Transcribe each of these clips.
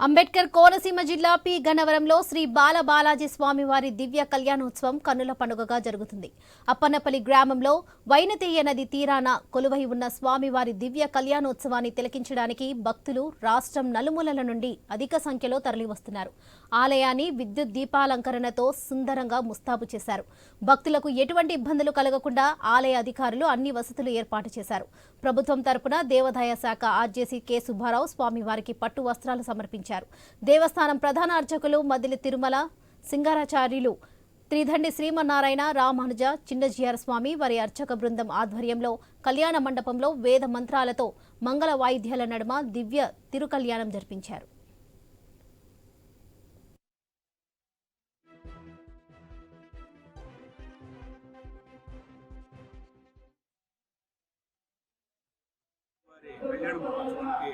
అంబేద్కర్ కోనసీమ జిల్లా పి గన్నవరంలో శ్రీ బాల బాలాజీ స్వామివారి దివ్య కళ్యాణోత్సవం కన్నుల పండుగగా జరుగుతుంది. అప్పన్నపల్లి గ్రామంలో వైనతేయ నది తీరాన కొలువై ఉన్న స్వామివారి దివ్య కళ్యాణోత్సవాన్ని తిలకించడానికి భక్తులు రాష్ట్రం నలుమూలల నుండి అధిక సంఖ్యలో తరలివస్తున్నారు. ఆలయాన్ని విద్యుత్ దీపాలంకరణతో సుందరంగా ముస్తాబు చేశారు. భక్తులకు ఎటువంటి ఇబ్బందులు కలగకుండా ఆలయ అధికారులు అన్ని వసతులు ఏర్పాటు చేశారు. ప్రభుత్వం తరపున దేవాదాయ శాఖ ఆర్జేసీ కె సుబ్బారావు స్వామివారికి పట్టు వస్త్రాలు సమర్పించారు. దేవస్థానం ప్రధాన అర్చకులు మదిలి తిరుమల సింగారాచార్యులు త్రిదండి శ్రీమన్నారాయణ రామానుజ చిన్నజీఆర్ స్వామి వారి అర్చక బృందం ఆధ్వర్యంలో కళ్యాణ మండపంలో వేద మంత్రాలతో మంగళ వాయిద్యాల నడుమ దివ్య తిరుకల్యాణం జరిపించారు. కళ్యాణ మహోత్సవానికి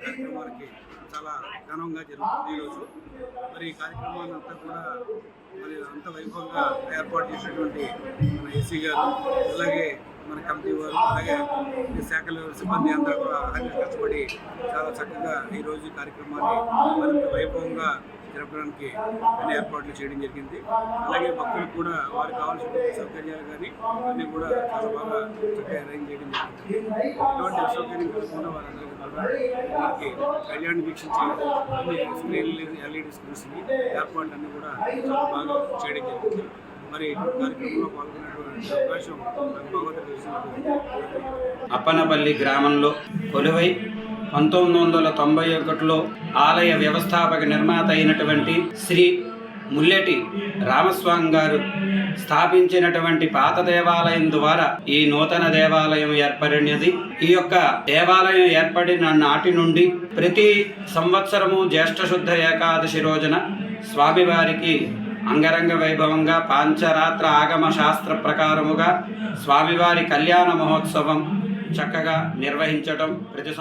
కార్యక్రమానికి చాలా ఘనంగా జరుగుతుంది ఈరోజు. మరి ఈ కార్యక్రమాన్ని అంతా కూడా అంత వైభవంగా ఏర్పాటు చేసినటువంటి మన ఎస్సీ గారు, అలాగే మన కమిటీ వారు, అలాగే శాఖల సిబ్బంది అంతా కూడా కష్టపడి చాలా చక్కగా ఈరోజు కార్యక్రమాన్ని మరింత వైభవంగా జరపడానికి అన్ని ఏర్పాట్లు చేయడం జరిగింది. అలాగే భక్తులకు కూడా వారికి కావాల్సిన సౌకర్యాలు కానీ అన్నీ కూడా చాలా బాగా చక్కగా అరేంజ్ చేయడం జరిగింది. ఎటువంటి అసౌకర్యం కలగకుండా వారందరికీ కూడా వారికి కళ్యాణ్ వీక్షించే అన్ని స్క్రీన్లు, ఎల్ఈడి స్క్రీన్స్ని ఏర్పాట్లు అన్నీ కూడా చాలా బాగా చేయడం జరిగింది. మరి కార్యక్రమంలో పాల్గొనేటువంటి అవకాశం నాకు భగవంతుడు తెలిసినట్టు. అప్పన్నపల్లి గ్రామంలో కొలువై 1991లో ఆలయ వ్యవస్థాపక నిర్మాత అయినటువంటి శ్రీ ముల్లెటి రామస్వామి గారు స్థాపించినటువంటి పాత దేవాలయం ద్వారా ఈ నూతన దేవాలయం ఏర్పడినది. ఈ యొక్క దేవాలయం ఏర్పడిన నాటి నుండి ప్రతి సంవత్సరము జ్యేష్ఠ శుద్ధ ఏకాదశి రోజున స్వామివారికి అంగరంగ వైభవంగా పాంచరాత్ర ఆగమ శాస్త్ర ప్రకారముగా స్వామివారి కళ్యాణ మహోత్సవం చక్కగా నిర్వహించడం ప్రతి